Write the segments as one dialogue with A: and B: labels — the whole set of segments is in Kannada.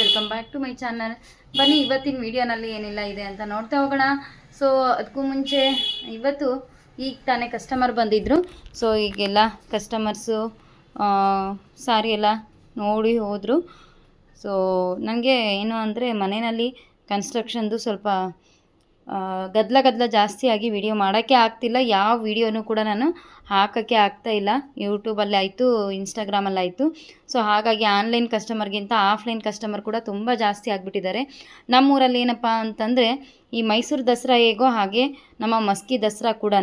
A: Welcome back to my channel. ಬನ್ನಿ ಇವತ್ತಿನ ವಿಡಿಯೋನಲ್ಲಿ ಏನೆಲ್ಲ ಇದೆ ಅಂತ ನೋಡ್ತಾ ಹೋಗೋಣ. ಸೊ ಅದಕ್ಕೂ ಮುಂಚೆ ಇವತ್ತು ಈಗ ತಾನೇ ಕಸ್ಟಮರ್ ಬಂದಿದ್ದರು. ಸೊ ಈಗೆಲ್ಲ ಕಸ್ಟಮರ್ಸು ಸಾರಿ ಎಲ್ಲ ನೋಡಿ ಹೋದರು. ಸೊ ನನಗೆ ಏನು ಅಂದರೆ ಮನೆಯಲ್ಲಿ ಕನ್ಸ್ಟ್ರಕ್ಷನ್ದು ಸ್ವಲ್ಪ ಗದ್ದಲ ಜಾಸ್ತಿ ಆಗಿ ವಿಡಿಯೋ ಮಾಡೋಕ್ಕೆ ಆಗ್ತಿಲ್ಲ. ಯಾವ ವಿಡಿಯೋನೂ ಕೂಡ ನಾನು ಹಾಕೋಕ್ಕೆ ಆಗ್ತಾಯಿಲ್ಲ. ಯೂಟ್ಯೂಬಲ್ಲಿ ಆಯಿತು, ಇನ್ಸ್ಟಾಗ್ರಾಮಲ್ಲಿ ಆಯಿತು. ಸೊ ಹಾಗಾಗಿ ಆನ್ಲೈನ್ ಕಸ್ಟಮರ್ಗಿಂತ ಆಫ್ಲೈನ್ ಕಸ್ಟಮರ್ ಕೂಡ ತುಂಬ ಜಾಸ್ತಿ ಆಗಿಬಿಟ್ಟಿದ್ದಾರೆ. ನಮ್ಮೂರಲ್ಲಿ ಏನಪ್ಪ ಅಂತಂದರೆ ಈ ಮೈಸೂರು ದಸರಾ ಹೇಗೋ ಹಾಗೆ ನಮ್ಮ ಮಸ್ಕಿ ದಸರಾ ಕೂಡ.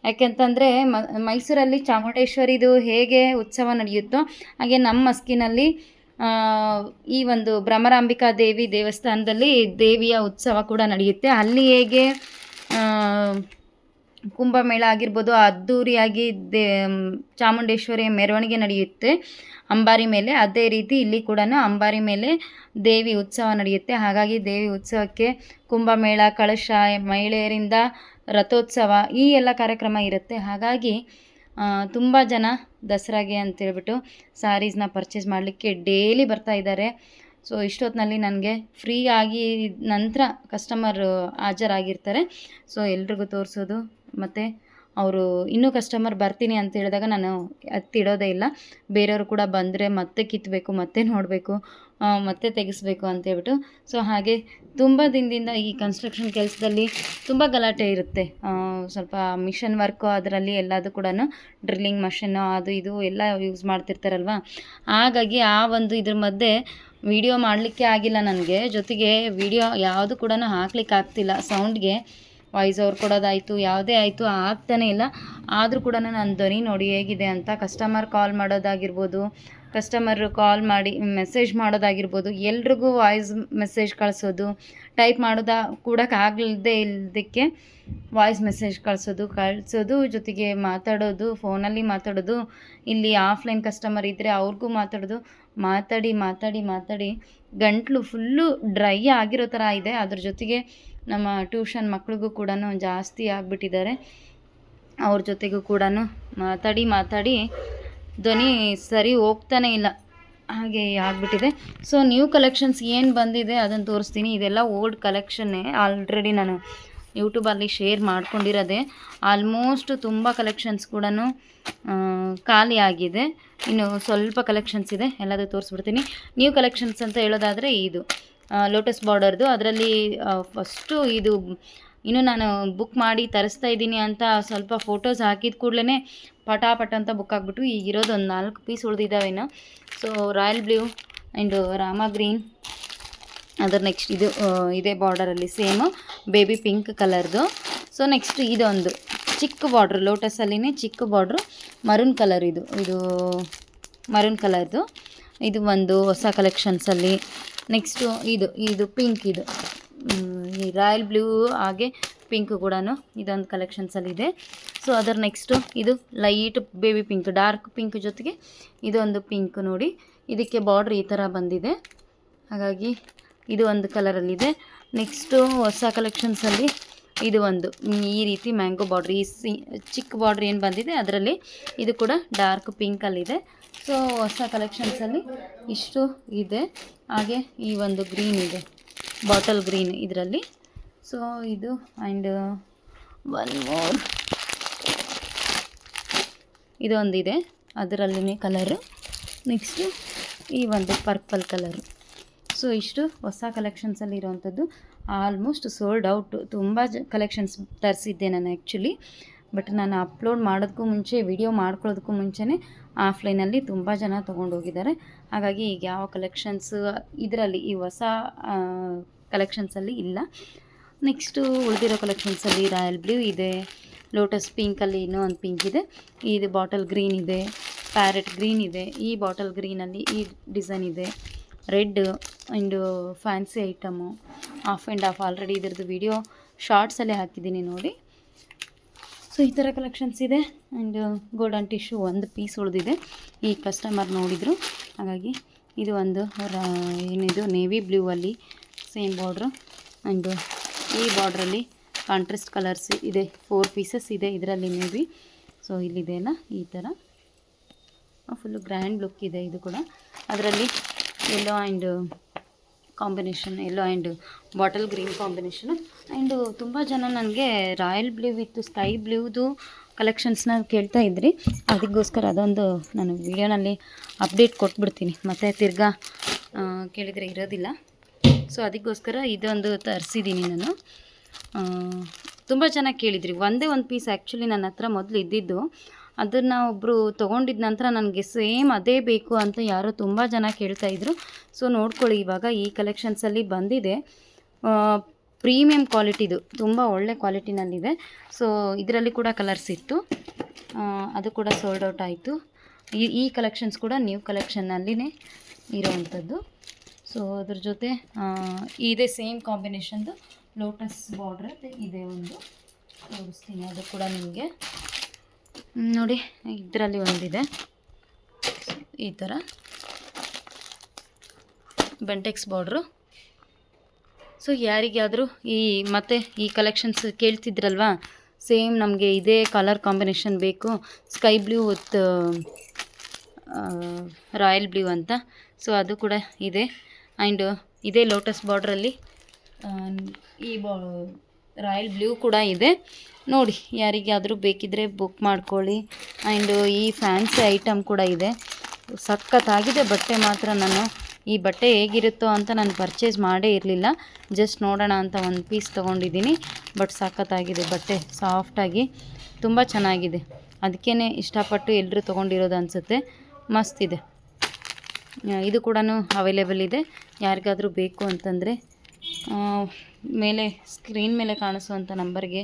A: ಯಾಕೆಂತಂದರೆ ಮೈಸೂರಲ್ಲಿ ಚಾಮುಂಡೇಶ್ವರಿದು ಹೇಗೆ ಉತ್ಸವ ನಡೆಯುತ್ತೋ ಹಾಗೆ ನಮ್ಮ ಮಸ್ಕಿನಲ್ಲಿ ಈ ಒಂದು ಭ್ರಮರಾಂಬಿಕಾ ದೇವಿ ದೇವಸ್ಥಾನದಲ್ಲಿ ದೇವಿಯ ಉತ್ಸವ ಕೂಡ ನಡೆಯುತ್ತೆ. ಅಲ್ಲಿ ಹೇಗೆ ಕುಂಭಮೇಳ ಆಗಿರ್ಬೋದು, ಅದ್ಧೂರಿಯಾಗಿ ಚಾಮುಂಡೇಶ್ವರಿಯ ಮೆರವಣಿಗೆ ನಡೆಯುತ್ತೆ ಅಂಬಾರಿ ಮೇಲೆ, ಅದೇ ರೀತಿ ಇಲ್ಲಿ ಕೂಡ ಅಂಬಾರಿ ಮೇಲೆ ದೇವಿ ಉತ್ಸವ ನಡೆಯುತ್ತೆ. ಹಾಗಾಗಿ ದೇವಿ ಉತ್ಸವಕ್ಕೆ ಕುಂಭಮೇಳ, ಕಳಶ, ಮಹಿಳೆಯರಿಂದ ರಥೋತ್ಸವ ಈ ಎಲ್ಲ ಕಾರ್ಯಕ್ರಮ ಇರುತ್ತೆ. ಹಾಗಾಗಿ ತುಂಬ ಜನ ದಸರಾಗೆ ಅಂತೇಳ್ಬಿಟ್ಟು ಸ್ಯಾರೀಸ್ನ ಪರ್ಚೇಸ್ ಮಾಡಲಿಕ್ಕೆ ಡೈಲಿ ಬರ್ತಾ ಇದ್ದಾರೆ. ಸೊ ಇಷ್ಟೊತ್ತಿನಲ್ಲಿ ನನಗೆ ಫ್ರೀ ಆಗಿ ನಂತರ ಕಸ್ಟಮರ್ ಹಾಜರಾಗಿರ್ತಾರೆ. ಸೊ ಎಲ್ರಿಗೂ ತೋರಿಸೋದು, ಮತ್ತು ಅವರು ಇನ್ನೂ ಕಸ್ಟಮರ್ ಬರ್ತೀನಿ ಅಂತ ಹೇಳಿದಾಗ ನಾನು ಹತ್ತಿಡೋದೇ ಇಲ್ಲ. ಬೇರೆಯವರು ಕೂಡ ಬಂದರೆ ಮತ್ತೆ ಕಿತ್ತಬೇಕು, ಮತ್ತೆ ನೋಡಬೇಕು, ಮತ್ತೆ ತೆಗೆಸಬೇಕು ಅಂತೇಳ್ಬಿಟ್ಟು. ಸೊ ಹಾಗೆ ತುಂಬ ದಿನದಿಂದ ಈ ಕನ್ಸ್ಟ್ರಕ್ಷನ್ ಕೆಲಸದಲ್ಲಿ ತುಂಬ ಗಲಾಟೆ ಇರುತ್ತೆ. ಸ್ವಲ್ಪ ಮಿಷನ್ ವರ್ಕು ಅದರಲ್ಲಿ ಎಲ್ಲದು ಕೂಡ ಡ್ರಿಲ್ಲಿಂಗ್ ಮಷಿನ್ನು ಅದು ಇದು ಎಲ್ಲ ಯೂಸ್ ಮಾಡ್ತಿರ್ತಾರಲ್ವ. ಹಾಗಾಗಿ ಆ ಒಂದು ಇದ್ರ ಮಧ್ಯೆ ವಿಡಿಯೋ ಮಾಡಲಿಕ್ಕೆ ಆಗಿಲ್ಲ ನನಗೆ. ಜೊತೆಗೆ ವಿಡಿಯೋ ಯಾವುದು ಕೂಡ ಹಾಕ್ಲಿಕ್ಕೆ ಆಗ್ತಿಲ್ಲ. ಸೌಂಡ್ಗೆ ವಾಯ್ಸ್ ಓವರ್ ಕೊಡೋದಾಯಿತು, ಯಾವುದೇ ಆಯಿತು ಆಗ್ತಾನೇ ಇಲ್ಲ. ಆದರೂ ಕೂಡ ನನ್ನ ಧ್ವನಿ ನೋಡಿ ಹೇಗಿದೆ ಅಂತ. ಕಸ್ಟಮರ್ ಕಾಲ್ ಮಾಡೋದಾಗಿರ್ಬೋದು, ಕಸ್ಟಮರ್ ಕಾಲ್ ಮಾಡಿ ಮೆಸೇಜ್ ಮಾಡೋದಾಗಿರ್ಬೋದು, ಎಲ್ರಿಗೂ ವಾಯ್ಸ್ ಮೆಸೇಜ್ ಕಳಿಸೋದು, ಟೈಪ್ ಮಾಡೋದ ಕೂಡಕ್ಕಾಗದೇ ಇಲ್ಲದಕ್ಕೆ ವಾಯ್ಸ್ ಮೆಸೇಜ್ ಕಳಿಸೋದು, ಜೊತೆಗೆ ಮಾತಾಡೋದು, ಫೋನಲ್ಲಿ ಮಾತಾಡೋದು, ಇಲ್ಲಿ ಆಫ್ಲೈನ್ ಕಸ್ಟಮರ್ ಇದ್ದರೆ ಅವ್ರಿಗೂ ಮಾತಾಡೋದು, ಮಾತಾಡಿ ಗಂಟ್ಲು ಫುಲ್ಲು ಡ್ರೈ ಆಗಿರೋ ಥರ ಇದೆ. ಅದ್ರ ಜೊತೆಗೆ ನಮ್ಮ ಟ್ಯೂಷನ್ ಮಕ್ಳಿಗೂ ಕೂಡ ಜಾಸ್ತಿ ಆಗಿಬಿಟ್ಟಿದ್ದಾರೆ. ಅವ್ರ ಜೊತೆಗೂ ಕೂಡ ಮಾತಾಡಿ ಧ್ವನಿ ಸರಿ ಹೋಗ್ತಾನೆ ಇಲ್ಲ, ಹಾಗೆ ಆಗಿಬಿಟ್ಟಿದೆ. ಸೊ ನ್ಯೂ ಕಲೆಕ್ಷನ್ಸ್ ಏನು ಬಂದಿದೆ ಅದನ್ನು ತೋರಿಸ್ತೀನಿ. ಇದೆಲ್ಲ ಓಲ್ಡ್ ಕಲೆಕ್ಷನ್ನೇ. ಆಲ್ರೆಡಿ ನಾನು ಯೂಟ್ಯೂಬಲ್ಲಿ ಶೇರ್ ಮಾಡ್ಕೊಂಡಿರೋದೆ. ಆಲ್ಮೋಸ್ಟ್ ತುಂಬ ಕಲೆಕ್ಷನ್ಸ್ ಕೂಡ ಖಾಲಿ ಆಗಿದೆ. ಇನ್ನು ಸ್ವಲ್ಪ ಕಲೆಕ್ಷನ್ಸ್ ಇದೆ, ಎಲ್ಲದೂ ತೋರಿಸ್ಬಿಡ್ತೀನಿ. ನ್ಯೂ ಕಲೆಕ್ಷನ್ಸ್ ಅಂತ ಹೇಳೋದಾದರೆ ಇದು ಲೋಟಸ್ ಬಾರ್ಡರ್ದು. ಅದರಲ್ಲಿ ಫಸ್ಟು ಇದು ಇನ್ನು ನಾನು ಬುಕ್ ಮಾಡಿ ತರಿಸ್ತಾ ಇದ್ದೀನಿ ಅಂತ ಸ್ವಲ್ಪ ಫೋಟೋಸ್ ಹಾಕಿದ ಕೂಡಲೇ ಪಟಾಪಟ ಅಂತ ಬುಕ್ ಆಗಿಬಿಟ್ಟು ಈಗಿರೋದು ಒಂದು 4 ಪೀಸ್ ಉಳಿದಿದ್ದಾವೇನೋ. So royal blue and Rama green, ಅದರ ನೆಕ್ಸ್ಟ್ ಇದು ಇದೇ ಬಾರ್ಡರಲ್ಲಿ ಸೇಮು ಬೇಬಿ ಪಿಂಕ್ ಕಲರ್ದು. ಸೊ ನೆಕ್ಸ್ಟ್ ಇದೊಂದು ಚಿಕ್ಕ ಬಾರ್ಡ್ರು, ಲೋಟಸಲ್ಲಿನೇ ಚಿಕ್ಕ ಬಾರ್ಡ್ರು, ಮರೂನ್ ಕಲರ್. ಇದು ಮರೂನ್ ಕಲರ್ದು. ಇದು ಒಂದು ಹೊಸ ಕಲೆಕ್ಷನ್ಸಲ್ಲಿ. ನೆಕ್ಸ್ಟು ಇದು ಪಿಂಕ್, ಇದು ಈ ರಾಯಲ್ ಬ್ಲೂ ಹಾಗೆ ಪಿಂಕ್ ಕೂಡ ಇದೊಂದು ಕಲೆಕ್ಷನ್ಸಲ್ಲಿದೆ. ಸೊ ಅದರ ನೆಕ್ಸ್ಟು ಇದು light baby pink, dark pink ಜೊತೆಗೆ ಇದೊಂದು ಪಿಂಕ್ ನೋಡಿ. ಇದಕ್ಕೆ ಬಾರ್ಡ್ರ್ ಈ ಥರ ಬಂದಿದೆ, ಹಾಗಾಗಿ ಇದು ಒಂದು ಕಲರಲ್ಲಿದೆ. ನೆಕ್ಸ್ಟು ಹೊಸ ಕಲೆಕ್ಷನ್ಸಲ್ಲಿ ಇದು ಒಂದು ಈ ರೀತಿ ಮ್ಯಾಂಗೋ ಬಾರ್ಡ್ರ್, ಈ ಚಿಕ್ಕ ಬಾರ್ಡ್ರ್ ಏನು ಬಂದಿದೆ ಅದರಲ್ಲಿ ಇದು ಕೂಡ ಡಾರ್ಕ್ ಪಿಂಕಲ್ಲಿದೆ. ಸೊ ಹೊಸ ಕಲೆಕ್ಷನ್ಸಲ್ಲಿ ಇಷ್ಟು ಇದೆ. ಹಾಗೆ ಈ ಒಂದು ಗ್ರೀನ್ ಇದೆ, ಬಾಟಲ್ ಗ್ರೀನ್ ಇದರಲ್ಲಿ. ಸೊ ಇದು ಆ್ಯಂಡ್ ಒನ್ ಮೋರ್ ಇದೊಂದಿದೆ, ಅದರಲ್ಲಿನೇ ಕಲರು. ನೆಕ್ಸ್ಟು ಈ ಒಂದು ಪರ್ಪಲ್ ಕಲರು. ಸೊ ಇಷ್ಟು ಹೊಸ ಕಲೆಕ್ಷನ್ಸಲ್ಲಿ ಇರೋವಂಥದ್ದು. Almost sold out. ತುಂಬ ಕಲೆಕ್ಷನ್ಸ್ ತರಿಸಿದ್ದೆ ನಾನು ಆ್ಯಕ್ಚುಲಿ. ಬಟ್ ನಾನು ಅಪ್ಲೋಡ್ ಮಾಡೋದಕ್ಕೂ ಮುಂಚೆ, ವಿಡಿಯೋ ಮಾಡ್ಕೊಳ್ಳೋದಕ್ಕೂ ಮುಂಚೆನೇ ಆಫ್ಲೈನಲ್ಲಿ ತುಂಬ ಜನ ತೊಗೊಂಡೋಗಿದ್ದಾರೆ. ಹಾಗಾಗಿ ಈಗ ಯಾವ ಕಲೆಕ್ಷನ್ಸ್ ಇದರಲ್ಲಿ ಈ ಹೊಸ ಕಲೆಕ್ಷನ್ಸಲ್ಲಿ ಇಲ್ಲ. ನೆಕ್ಸ್ಟು ಉಳಿದಿರೋ ಕಲೆಕ್ಷನ್ಸಲ್ಲಿ ರಾಯಲ್ ಬ್ಲೂ ಇದೆ, ಲೋಟಸ್ ಪಿಂಕಲ್ಲಿ ಇನ್ನೂ ಒಂದು ಪಿಂಕ್ ಇದೆ, ಇದು ಬಾಟಲ್ ಗ್ರೀನ್ ಇದೆ, ಪ್ಯಾರೆಟ್ ಗ್ರೀನ್ ಇದೆ, ಈ ಬಾಟಲ್ ಗ್ರೀನಲ್ಲಿ ಈ ಡಿಸೈನ್ ಇದೆ, red and fancy item, of and of. Already ಇದ್ರದ್ದು ವಿಡಿಯೋ ಶಾರ್ಟ್ಸಲ್ಲೇ ಹಾಕಿದ್ದೀನಿ ನೋಡಿ. ಸೊ ಈ ಥರ ಕಲೆಕ್ಷನ್ಸ್ ಇದೆ. ಆ್ಯಂಡ್ ಗೋಲ್ಡನ್ ಟಿಶ್ಯೂ ಒಂದು ಪೀಸ್ ಉಳಿದಿದೆ, ಈ ಕಸ್ಟಮರ್ ನೋಡಿದರು. ಹಾಗಾಗಿ ಇದು ಒಂದು ಏನಿದು ನೇವಿ ಬ್ಲೂ ಅಲ್ಲಿ ಸೇಮ್ ಬಾರ್ಡ್ರು. ಆ್ಯಂಡ್ ಈ ಬಾರ್ಡ್ರಲ್ಲಿ ಕಾಂಟ್ರಾಸ್ಟ್ ಕಲರ್ಸ್ ಇದೆ, 4 ಪೀಸಸ್ ಇದೆ ಇದರಲ್ಲಿ ನೇವಿ. ಸೊ ಇಲ್ಲಿದೆ ಅಲ್ಲ, ಈ ಥರ ಫುಲ್ಲು ಗ್ರ್ಯಾಂಡ್ ಲುಕ್ ಇದೆ ಇದು ಕೂಡ. ಅದರಲ್ಲಿ yellow and combination, yellow and bottle green combination. And ತುಂಬ ಜನ ನನಗೆ ರಾಯಲ್ ಬ್ಲೂ ವಿತ್ ಸ್ಕೈ ಬ್ಲೂದು ಕಲೆಕ್ಷನ್ಸ್ನ ಕೇಳ್ತಾ ಇದ್ರಿ. ಅದಕ್ಕೋಸ್ಕರ ಅದೊಂದು ನಾನು ವಿಡಿಯೋನಲ್ಲಿ ಅಪ್ಡೇಟ್ ಕೊಟ್ಬಿಡ್ತೀನಿ, ಮತ್ತು ತಿರ್ಗಾ ಕೇಳಿದರೆ ಇರೋದಿಲ್ಲ. ಸೊ ಅದಕ್ಕೋಸ್ಕರ ಇದೊಂದು ತರಿಸಿದ್ದೀನಿ ನಾನು. ತುಂಬ ಚೆನ್ನಾಗಿ ಕೇಳಿದ್ರಿ. ಒಂದೇ ಒಂದು ಪೀಸ್ ಆ್ಯಕ್ಚುಲಿ ನನ್ನ ಹತ್ರ ಮೊದಲು ಇದ್ದಿದ್ದು, ಅದನ್ನು ಒಬ್ಬರು ತೊಗೊಂಡಿದ್ದ ನಂತರ ನನಗೆ ಸೇಮ್ ಅದೇ ಬೇಕು ಅಂತ ಯಾರೋ ತುಂಬ ಜನ ಕೇಳ್ತಾಯಿದ್ರು. ಸೊ ನೋಡ್ಕೊಳ್ಳಿ, ಇವಾಗ ಈ ಕಲೆಕ್ಷನ್ಸಲ್ಲಿ ಬಂದಿದೆ. ಪ್ರೀಮಿಯಂ ಕ್ವಾಲಿಟಿದು, ತುಂಬ ಒಳ್ಳೆ ಕ್ವಾಲಿಟಿನಲ್ಲಿದೆ. ಸೊ ಇದರಲ್ಲಿ ಕೂಡ ಕಲರ್ಸ್ ಇತ್ತು, ಅದು ಕೂಡ ಸೋಲ್ಡ್ ಔಟ್ ಆಯಿತು. ಈ ಕಲೆಕ್ಷನ್ಸ್ ಕೂಡ ನ್ಯೂ ಕಲೆಕ್ಷನ್ನಲ್ಲಿನೇ ಇರೋವಂಥದ್ದು. ಸೊ ಅದ್ರ ಜೊತೆ ಇದೇ ಸೇಮ್ ಕಾಂಬಿನೇಷನ್ದು ಲೋಟಸ್ ಬಾರ್ಡ್ರ್ ಇದೆ, ಒಂದು ತೋರಿಸ್ತೀನಿ. ಅದು ಕೂಡ ನಿಮಗೆ ನೋಡಿ, ಇದರಲ್ಲಿ ಒಂದಿದೆ ಈ ಥರ ಬೆಂಟೆಕ್ಸ್ ಬಾರ್ಡ್ರು. ಸೊ ಯಾರಿಗಾದರೂ ಮತ್ತು ಈ ಕಲೆಕ್ಷನ್ಸ್ ಕೇಳ್ತಿದ್ರಲ್ವ, ಸೇಮ್ ನಮಗೆ ಇದೇ ಕಲರ್ ಕಾಂಬಿನೇಷನ್ ಬೇಕು, sky blue with royal blue ಅಂತ. ಸೊ ಅದು ಕೂಡ ಇದೆ. ಆ್ಯಂಡ್ ಇದೇ ಲೋಟಸ್ ಬಾರ್ಡ್ರಲ್ಲಿ ಈ ರಾಯಲ್ ಬ್ಲೂ ಕೂಡ ಇದೆ. ನೋಡಿ, ಯಾರಿಗಾದರೂ ಬೇಕಿದ್ದರೆ ಬುಕ್ ಮಾಡ್ಕೊಳ್ಳಿ. ಆ್ಯಂಡು ಈ ಫ್ಯಾನ್ಸಿ ಐಟಮ್ ಕೂಡ ಇದೆ. ಸಖತ್ತಾಗಿದೆ ಬಟ್ಟೆ ಮಾತ್ರ. ನಾನು ಈ ಬಟ್ಟೆ ಹೇಗಿರುತ್ತೋ ಅಂತ ನಾನು ಪರ್ಚೇಸ್ ಮಾಡೇ ಇರಲಿಲ್ಲ, ಜಸ್ಟ್ ನೋಡೋಣ ಅಂತ ಒಂದು ಪೀಸ್ ತೊಗೊಂಡಿದ್ದೀನಿ. ಬಟ್ ಸಖತ್ತಾಗಿದೆ ಬಟ್ಟೆ, ಸಾಫ್ಟಾಗಿ ತುಂಬ ಚೆನ್ನಾಗಿದೆ. ಅದಕ್ಕೇ ಇಷ್ಟಪಟ್ಟು ಎಲ್ಲರೂ ತೊಗೊಂಡಿರೋದು ಅನಿಸುತ್ತೆ. ಮಸ್ತಿದೆ. ಇದು ಕೂಡ ಅವೈಲೇಬಲ್ ಇದೆ. ಯಾರಿಗಾದರೂ ಬೇಕು ಅಂತಂದರೆ ಮೇಲೆ ಸ್ಕ್ರೀನ್ ಮೇಲೆ ಕಾಣಿಸುವಂಥ ನಂಬರ್ಗೆ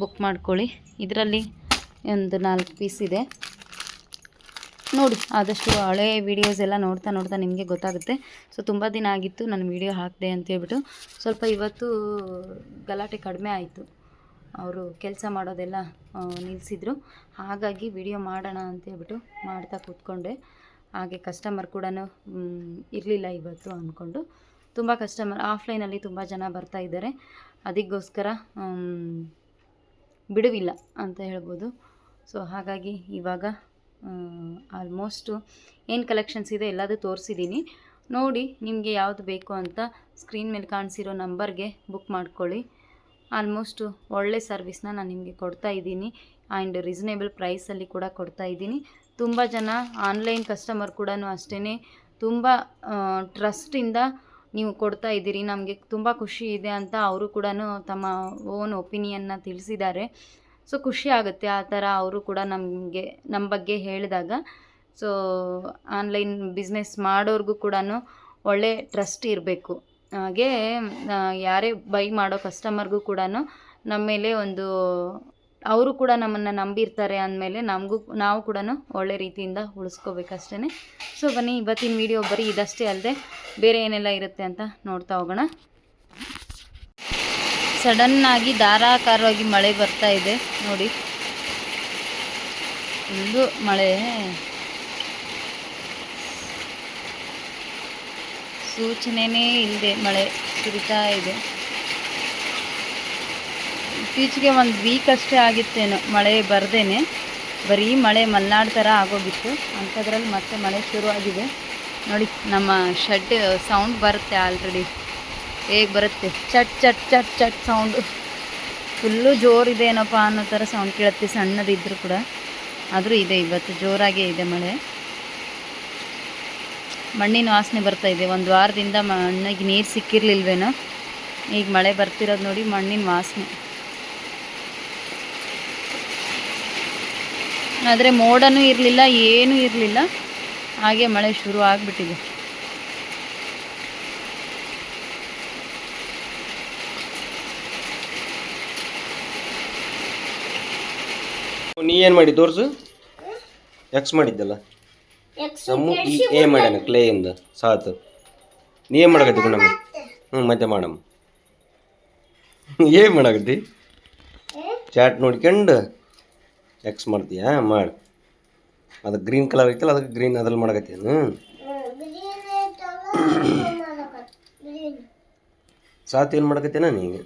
A: ಬುಕ್ ಮಾಡ್ಕೊಳ್ಳಿ. ಇದರಲ್ಲಿ ಒಂದು 4 ಪೀಸ್ ಇದೆ. ನೋಡಿ, ಆದಷ್ಟು ಹಳೆ ವೀಡಿಯೋಸ್ ಎಲ್ಲ ನೋಡ್ತಾ ನೋಡ್ತಾ ನಿಮಗೆ ಗೊತ್ತಾಗುತ್ತೆ. ಸೊ ತುಂಬ ದಿನ ಆಗಿತ್ತು ನಾನು ವೀಡಿಯೋ ಹಾಕಿದೆ ಅಂತೇಳ್ಬಿಟ್ಟು. ಸ್ವಲ್ಪ ಇವತ್ತು ಗಲಾಟೆ ಕಡಿಮೆ ಆಯಿತು, ಅವರು ಕೆಲಸ ಮಾಡೋದೆಲ್ಲ ನಿಲ್ಲಿಸಿದ್ರು. ಹಾಗಾಗಿ ವಿಡಿಯೋ ಮಾಡೋಣ ಅಂತೇಳ್ಬಿಟ್ಟು ಮಾಡ್ತಾ ಕೂತ್ಕೊಂಡೆ. ಹಾಗೆ ಕಸ್ಟಮರ್ ಕೂಡ ಇರಲಿಲ್ಲ ಇವತ್ತು ಅಂದ್ಕೊಂಡು. ತುಂಬ ಕಸ್ಟಮರ್ ಆಫ್ಲೈನಲ್ಲಿ ತುಂಬ ಜನ ಬರ್ತಾ ಇದ್ದಾರೆ, ಅದಕ್ಕೋಸ್ಕರ ಬಿಡುವಿಲ್ಲ ಅಂತ ಹೇಳ್ಬೋದು. ಸೊ ಹಾಗಾಗಿ ಇವಾಗ ಆಲ್ಮೋಸ್ಟು ಏನು ಕಲೆಕ್ಷನ್ಸ್ ಇದೆ ಎಲ್ಲದೂ ತೋರಿಸಿದ್ದೀನಿ. ನೋಡಿ, ನಿಮಗೆ ಯಾವುದು ಬೇಕು ಅಂತ ಸ್ಕ್ರೀನ್ ಮೇಲೆ ಕಾಣಿಸಿರೋ ನಂಬರ್ಗೆ ಬುಕ್ ಮಾಡ್ಕೊಳ್ಳಿ. ಆಲ್ಮೋಸ್ಟು ಒಳ್ಳೆ ಸರ್ವಿಸ್ನ ನಾನು ನಿಮಗೆ ಕೊಡ್ತಾ ಇದ್ದೀನಿ. ಆ್ಯಂಡ್ ರೀಸನೇಬಲ್ ಪ್ರೈಸಲ್ಲಿ ಕೂಡ ಕೊಡ್ತಾ ಇದ್ದೀನಿ. ತುಂಬ ಜನ ಆನ್ಲೈನ್ ಕಸ್ಟಮರ್ ಕೂಡ ಅಷ್ಟೇ ತುಂಬ ಟ್ರಸ್ಟಿಂದ ನೀವು ಕೊಡ್ತಾ ಇದ್ದೀರಿ, ನಮಗೆ ತುಂಬ ಖುಷಿ ಇದೆ ಅಂತ ಅವರು ಕೂಡ ತಮ್ಮ ಓನ್ ಒಪಿನಿಯನ್ನ ತಿಳಿಸಿದ್ದಾರೆ. ಸೊ ಖುಷಿ ಆಗುತ್ತೆ ಆ ಥರ ಅವರು ಕೂಡ ನಮ್ಮ ಬಗ್ಗೆ ಹೇಳಿದಾಗ. ಸೊ ಆನ್ಲೈನ್ ಬಿಸ್ನೆಸ್ ಮಾಡೋರ್ಗೂ ಕೂಡ ಒಳ್ಳೆ ಟ್ರಸ್ಟ್ ಇರಬೇಕು. ಹಾಗೇ ಯಾರೇ ಬೈ ಮಾಡೋ ಕಸ್ಟಮರ್ಗೂ ಕೂಡ ನಮ್ಮ ಮೇಲೆ ಒಂದು, ಅವರು ಕೂಡ ನಮ್ಮನ್ನು ನಂಬಿರ್ತಾರೆ ಅಂದಮೇಲೆ ನಾವು ಕೂಡ ಒಳ್ಳೆ ರೀತಿಯಿಂದ ಉಳಿಸ್ಕೋಬೇಕಷ್ಟೇ. ಸೊ ಬನ್ನಿ, ಇವತ್ತಿನ ವಿಡಿಯೋ ಬರೀ ಇದಷ್ಟೇ ಅಲ್ಲದೆ ಬೇರೆ ಏನೆಲ್ಲ ಇರುತ್ತೆ ಅಂತ ನೋಡ್ತಾ ಹೋಗೋಣ. ಸಡನ್ನಾಗಿ ಧಾರಾಕಾರವಾಗಿ ಮಳೆ ಬರ್ತಾ ಇದೆ ನೋಡಿ, ಫುಲ್ಲು ಮಳೆ, ಸೂಚನೆಯೇ ಇಲ್ಲದೆ ಮಳೆ ಸುರಿತಾ ಇದೆ. ಇತ್ತೀಚೆಗೆ ಒಂದು ವೀಕ್ ಅಷ್ಟೇ ಆಗಿತ್ತೇನೋ ಮಳೆ ಬರ್ದೇನೆ, ಬರೀ ಮಳೆ ಮಲೆನಾಡು ಥರ ಆಗೋಗಿತ್ತು. ಅಂಥದ್ರಲ್ಲಿ ಮತ್ತೆ ಮಳೆ ಶುರುವಾಗಿದೆ ನೋಡಿ. ನಮ್ಮ ಶೆಡ್ ಸೌಂಡ್ ಬರುತ್ತೆ ಆಲ್ರೆಡಿ, ಹೇಗೆ ಬರುತ್ತೆ, ಚಟ್ ಚಟ್ ಚಟ್ ಚಟ್ ಸೌಂಡು, ಫುಲ್ಲು ಜೋರಿದೆ ಏನಪ್ಪ ಅನ್ನೋ ಥರ ಸೌಂಡ್ ಕೇಳುತ್ತೆ. ಸಣ್ಣದಿದ್ದರೂ ಕೂಡ ಆದರೂ ಇದೆ, ಇವತ್ತು ಜೋರಾಗೇ ಇದೆ ಮಳೆ. ಮಣ್ಣಿನ ವಾಸನೆ ಬರ್ತಾಯಿದೆ. ಒಂದು ವಾರದಿಂದ ಮಣ್ಣಿಗೆ ನೀರು ಸಿಕ್ಕಿರಲಿಲ್ವೇನೋ, ಈಗ ಮಳೆ ಬರ್ತಿರೋದು ನೋಡಿ, ಮಣ್ಣಿನ ವಾಸನೆ. ಆದರೆ ಮೋಡನೂ ಇರಲಿಲ್ಲ, ಏನೂ ಇರಲಿಲ್ಲ, ಹಾಗೆ ಮಳೆ ಶುರು ಆಗಿಬಿಟ್ಟಿದೆ.
B: ನೀ ಏನು ಮಾಡಿ ತೋರಿಸು, ಎಕ್ಸ್ ಮಾಡಿದ್ದಲ್ಲ, ಸಮ್ಮು ಈ ಎ ಮಾಡ್ಯಾನ ಕ್ಲೇಯಿಂದ ಸಾತು. ನೀ ಏನು ಮಾಡಕತ್ತಿ ಗುಣಮ್ಮ? ಮತ್ತೆ ಮಾಡಮ್ಮ, ಏನು ಮಾಡಕತ್ತಿ? ಚಾಟ್ ನೋಡ್ಕೊಂಡು ಎಕ್ಸ್ ಮಾಡ್ತೀಯಾ? ಮಾಡಿ. ಅದು ಗ್ರೀನ್ ಕಲರ್ ಐತಲ್ಲ, ಅದಕ್ಕೆ ಗ್ರೀನ್ ಅದ್ರಲ್ಲಿ ಮಾಡಕತ್ತೀನು. ಸಾತ್ ಏನು ಮಾಡಕತ್ತೀನ ನೀನು?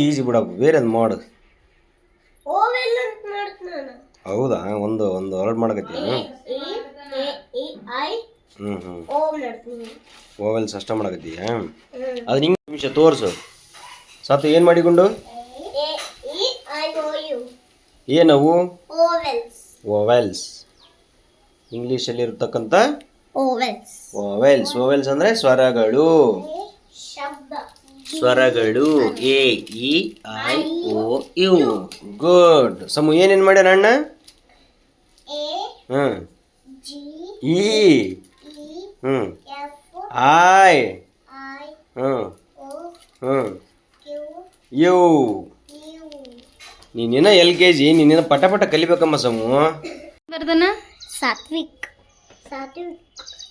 B: ಈಜಿ ಬಿಡಪ್ಪ, ಬೇರೆ ಅದು ಮಾಡು. ಹೌದಾ? ಒಂದು ಹೊರಡು ಮಾಡಕತ್ತೀನು. ಹ್ಞೂ ಹ್ಞೂ ಓವೆಲ್ಸ್ ಅಷ್ಟ ಮಾಡಕತ್ತೀಯ ಅದು ನಿಂಗೆ ನಿಮಿಷ ತೋರಿಸು ಸಾತು ಏನು ಮಾಡಿಕೊಂಡು ಏನವು ಓವೆಲ್ಸ್ ಇಂಗ್ಲೀಷಲ್ಲಿ ಇರತಕ್ಕಂಥ ಓವೆಲ್ಸ್ ಓವೆಲ್ಸ್ ಅಂದರೆ ಸ್ವರಗಳು ಸ್ವರಗಳು A E I O U good ಸಮು ಏನೇನು ಮಾಡ್ಯಾರ ಅಣ್ಣ ಹ್ಞೂ ಇ ಹ್ಞೂ ಐ ಹ್ಞೂ ಹ್ಞೂ ಯು ನೀನಿನ ಎಲ್ ಕೆ ಜಿ ನೀನಿನ ಪಟ ಪಟ ಕಲಿಬೇಕಮ್ಮ ಸಮು
A: ಬರ್ದನ
C: ಸಾತ್ವಿಕ್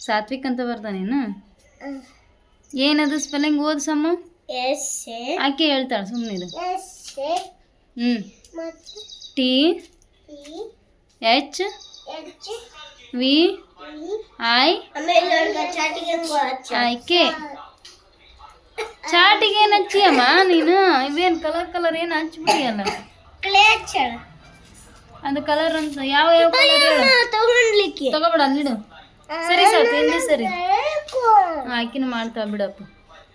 A: ಸಾತ್ವಿಕ್ ಅಂತ ಬರ್ತಾನೇನು ಏನದು ಸ್ಪೆಲ್ಲಿಂಗ್ ಓದ್ ಸಮ್ಮ ಆಕೆ ಹೇಳ್ತಾಳೆ ಸುಮ್ಮನೆ ಹ್ಞೂ T H V I K ಚಾಟಿಗೆ ಏನು ಹಚ್ಚಿಯಮ್ಮ ನೀನು ಇವೇನು ಕಲರ್ ಕಲರ್ ಏನು ಹಚ್ಬಿಟ್ಟಿಯಲ್ಲ ಅದು ಕಲರ್ ಅಂತ ಯಾವ ಯಾವ ಕಲರ್ ಹೇಳು ತಗೋಬೇಡ ಅಲ್ಲಿಡು ಸರಿ ಸಾಕು ಹಿಂದೆ ಸರಿ ಆಕಿನ ಮಾಡ್ತಾವ ಬಿಡಪ್ಪ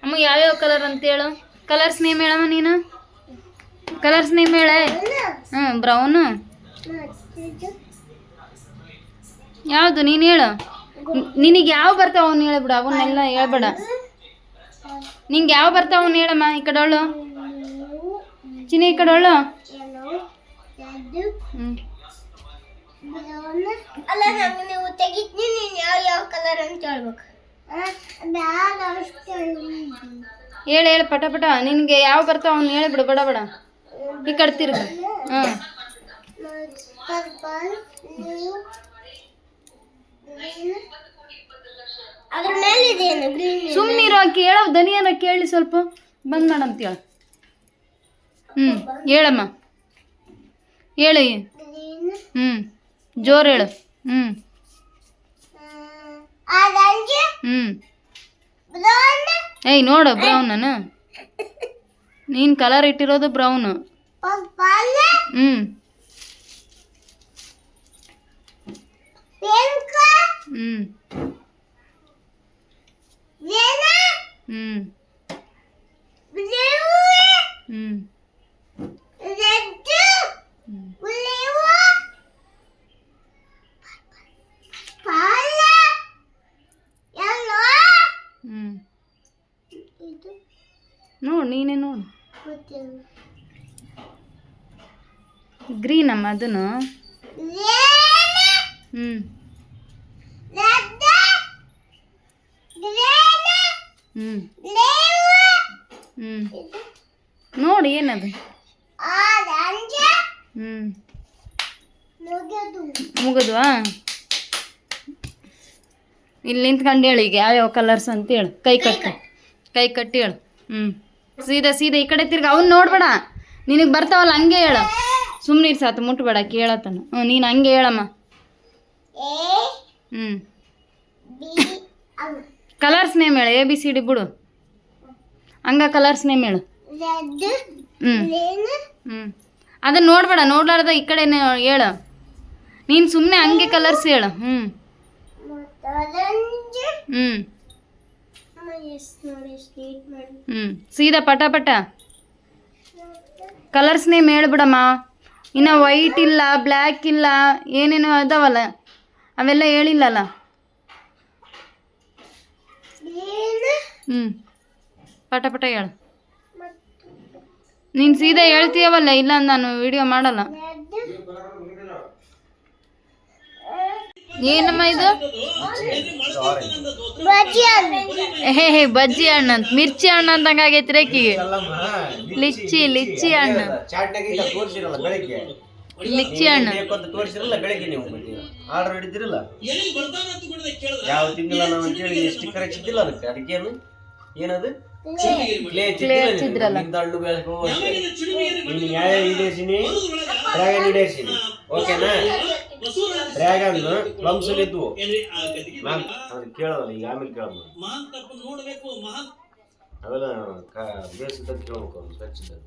A: ಅಮ್ಮ ಯಾವ್ಯಾವ ಕಲರ್ ಅಂತ ಹೇಳು ಕಲರ್ಸ್ ನೇಮ್ ಹೇಳಮ್ಮ ನೀನು ಕಲರ್ಸ್ ನೇಮ್ ಹೇಳ ಹ್ಞೂ ಬ್ರೌನು ಯಾವುದು ನೀನು ಹೇಳು ನಿನಗೆ ಯಾವ ಬರ್ತಾವ ಅವ್ನು ಹೇಳ್ಬಿಡು ಅವನ್ನೆಲ್ಲ ಹೇಳ್ಬೇಡ ನಿಂಗೆ ಯಾವ ಬರ್ತಾವ ಅವ್ನು ಹೇಳಮ್ಮ ಈ ಕಡೆ ಅವಳು ಚಿನಿ ಈ ಕಡೆ ಅವಳು ಹ್ಞೂ
C: ಅಲ್ಲ ನಂಗೆ ನೀವು ತೆಗಿತೀನಿ ನೀನು ಯಾವ ಕಲರ್ ಅಂತ ಹೇಳ್ಬೇಕು
A: ಹೇಳು ಪಟ ಪಟ ನಿನಗೆ ಯಾವ ಬರ್ತಾವ ಅವ್ನು ಹೇಳ್ಬಿಡು ಬಡ ಬಡ ಈ ಕಡೆ ತಿರ್ಗ ಹಾಂ
C: ಅದ್ರ ಮೇಲೆ ಇದೇನು
A: ಸುಮ್ಮನಿರೋ ಆಕೆ ಹೇಳೋ ದನಿಯನ್ನ ಕೇಳಿ ಸ್ವಲ್ಪ ಬಂದ್ ಮಾಡಂತ ಹೇಳ ಹ್ಞೂ ಹೇಳಮ್ಮ ಹೇಳಿ ಹ್ಞೂ ಜೋರು ಹೇಳು ಹ್ಞೂ ಹ್ಞೂ ಏಯ್ ನೋಡು ಬ್ರೌನ್ ನೀನು ಕಲರ್ ಇಟ್ಟಿರೋದು ಬ್ರೌನು ಹ್ಞೂ ಹ್ಞೂ ಹ್ಞೂ ಹ್ಞೂ ನೋಡು ನೀನೇ ನೋಡು ಗ್ರೀನ್ ಅಮ್ಮ ಅದನ್ನು ಹ್ಞೂ ಹ್ಞೂ ಹ್ಞೂ ನೋಡಿ ಏನದು ಹ್ಞೂ ಮುಗಿದ್ವಾ ಇಲ್ಲಿ ನಿಂತ್ಕೊಂಡು ಹೇಳು ಈಗ ಯಾವ್ಯಾವ ಕಲರ್ಸ್ ಅಂತ ಹೇಳು ಕೈ ಕಟ್ಟಿ ಹೇಳು ಹ್ಞೂ ಸೀದಾ ಈ ಕಡೆ ತಿರ್ಗಿ ಅವ್ನು ನೋಡ್ಬೇಡ ನಿನಗೆ ಬರ್ತಾವಲ್ಲ ಹಂಗೆ ಹೇಳು ಸುಮ್ಮನೆ ಸಾತು ಮುಟ್ಬೇಡ ಕೇಳತ್ತಾನ ಹ್ಞೂ ನೀನು ಹಂಗೆ ಹೇಳಮ್ಮ ಹ್ಞೂ ಕಲರ್ಸ್ ನೇಮ್ ಹೇಳು ಎ ಬಿ ಸಿ ಡಿ ಬಿಡು ಹಂಗ ಕಲರ್ಸ್ ನೇಮ್ ಹೇಳು ಹ್ಞೂ ಹ್ಞೂ ಅದನ್ನು ನೋಡ್ಬೇಡ ನೋಡ್ಲಾರ್ದ ಈ ಕಡೆ ಹೇಳು ನೀನು ಸುಮ್ಮನೆ ಹಂಗೆ ಕಲರ್ಸ್ ಹೇಳು ಹ್ಞೂ ಹ್ಞೂ ಹ್ಞೂ ಸೀದಾ ಪಟ ಕಲರ್ಸ್ ನೇಮ್ ಹೇಳ್ಬಿಡಮ್ಮ ಇನ್ನು ವೈಟ್ ಇಲ್ಲ ಬ್ಲ್ಯಾಕ್ ಇಲ್ಲ ಏನೇನೋ ಅದಾವಲ್ಲ ಅವೆಲ್ಲ ಹೇಳಿಲ್ಲಲ್ಲ ಹ್ಞೂ ಪಟ ಹೇಳು ನೀನು ಸೀದಾ ಹೇಳ್ತೀಯವಲ್ಲ ಇಲ್ಲ ನಾನು ವಿಡಿಯೋ ಮಾಡಲ್ಲ ಏನಮ್ಮ ಇದು ಬಜ್ಜಿ ಹಣ್ಣು ಅಂತ ಮಿರ್ಚಿ ಹಣ್ಣು ಅಂದಂಗೆ ಆಗೈತಿ ರೇಕಿಗೆ ಲಿಚ್ಚಿ ಹಣ್ಣು ಲಿಚ್ಚಿ ಹಣ್ಣು
B: ತೋರಿಸಿರಲ್ಲ ಬೆಳಗ್ಗೆ ನೀವು ಆರ್ಡರ್ ಹಿಡಿದಿರಲ್ಲ ಯಾವ ತಿಂದಿಲ್ಲ ನಾವು ಅಂತೇಳಿ ಸ್ಟಿಕ್ಕರ್ ಹಚ್ಚಿದ್ದಿಲ್ಲ ಅದಕ್ಕೇನು ಏನದು ಕ್ಲೇ ಹಚ್ಚಿದ್ರಲ್ಲ ಹಣ್ಣು ಬೆಳೆಸ್ಕೋ ಯಾವ್ಯಾವ ಹಿಡಿಯಸಿನಿ ಡ್ರ್ಯಾಗನ್ ಹಿಡಿಯಸಿನಿ ಓಕೆನಾ ಡ್ರ್ಯಾಗನ್ ಪ್ಲಮ್ಸ್ ಇದ್ವು ಅದು ಕೇಳೋಲ್ಲ ಈಗ ಆಮೇಲೆ ಕೇಳೋದು ಅವೆಲ್ಲ ಬೇಸಿದ್ದ ಕೇಳ್ಬೇಕು ಅವ್ನು ಸ್ವಚ್ಛದ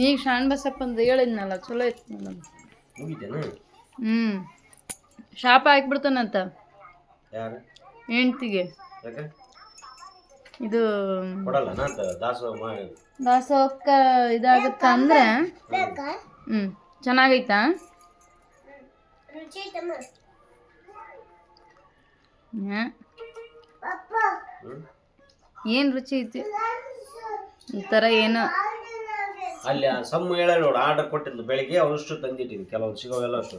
A: ಈಗ ಶಾನ್ ಬಸಪ್ಪಂದು ಹೇಳಿದ್ನಲ್ಲ ಚಲೋ ಇತ್ತು ನಮಗೆ
B: ಮುಗಿತೇನ
A: ಶಾಪ ಹಾಕ್ಬಿಡ್ತಾನಂತ
B: ಯಾರು
A: ಹೆಂಡ್ತಿಗೆ
B: ಯಾಕೆ
A: ಇದು
B: ಕೊಡಲ್ಲ ಅಂತ ದಾಸೋಹ ಮಾಡಿ
A: ದಾಸೋಹಕ್ಕ ಇದಾಗುತ್ತಾ ಅಂದರೆ
C: ಬೇಕಾ
A: ಚೆನ್ನಾಗೈತಾ
C: ರುಚಿ ಐತಮ್ಮ ಪಪ್ಪ
A: ಏನು ರುಚಿ ಐತಿ ಒಂಥರ ಏನೋ
B: ಅಲ್ಲಿ ಆ ಸಮ್ಮು ಹೇಳ ನೋಡು ಆರ್ಡರ್ ಕೊಟ್ಟಿದ್ದು ಬೆಳಿಗ್ಗೆ ಅವಷ್ಟು ತಂದಿಟ್ಟಿನಿ ಕೆಲವು ಸಿಗೋವೆಲ್ಲ ಅಷ್ಟು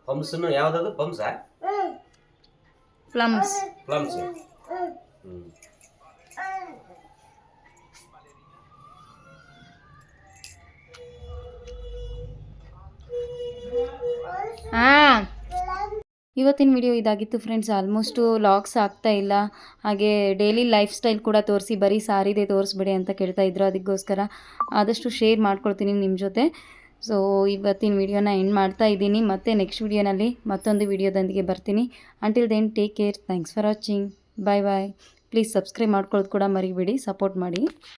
B: ಪಂಪ್ಸ್ನು ಯಾವ್ದದು ಪಂಪ್ಸಾ
A: ಪ್ಲಮ್ಸ್
B: ಪ್ಲಮ್ಸ್
A: ಹಾಂ ಇವತ್ತಿನ ವಿಡಿಯೋ ಇದಾಗಿತ್ತು ಫ್ರೆಂಡ್ಸ್. ಆಲ್ಮೋಸ್ಟು ಲಾಗ್ಸ್ ಆಗ್ತಾ ಇಲ್ಲ, ಹಾಗೆ ಡೈಲಿ ಲೈಫ್ ಸ್ಟೈಲ್ ಕೂಡ ತೋರಿಸಿ, ಬರೀ ಸಾರಿದೆ ತೋರಿಸ್ಬೇಡಿ ಅಂತ ಕೇಳ್ತಾ ಇದ್ರು. ಅದಕ್ಕೋಸ್ಕರ ಆದಷ್ಟು ಶೇರ್ ಮಾಡ್ಕೊಳ್ತೀನಿ ನಿಮ್ಮ ಜೊತೆ. ಸೊ ಇವತ್ತಿನ ವಿಡಿಯೋನ ಎಂಡ್ ಮಾಡ್ತಾ ಇದ್ದೀನಿ. ಮತ್ತೆ ನೆಕ್ಸ್ಟ್ ವಿಡಿಯೋನಲ್ಲಿ ಮತ್ತೊಂದು ವಿಡಿಯೋದೊಂದಿಗೆ ಬರ್ತೀನಿ. Until then take care, thanks for watching, bye bye. Please subscribe ಮಾಡ್ಕೊಳ್ಳೋದು ಕೂಡ ಮರಿಬೇಡಿ, ಸಪೋರ್ಟ್ ಮಾಡಿ.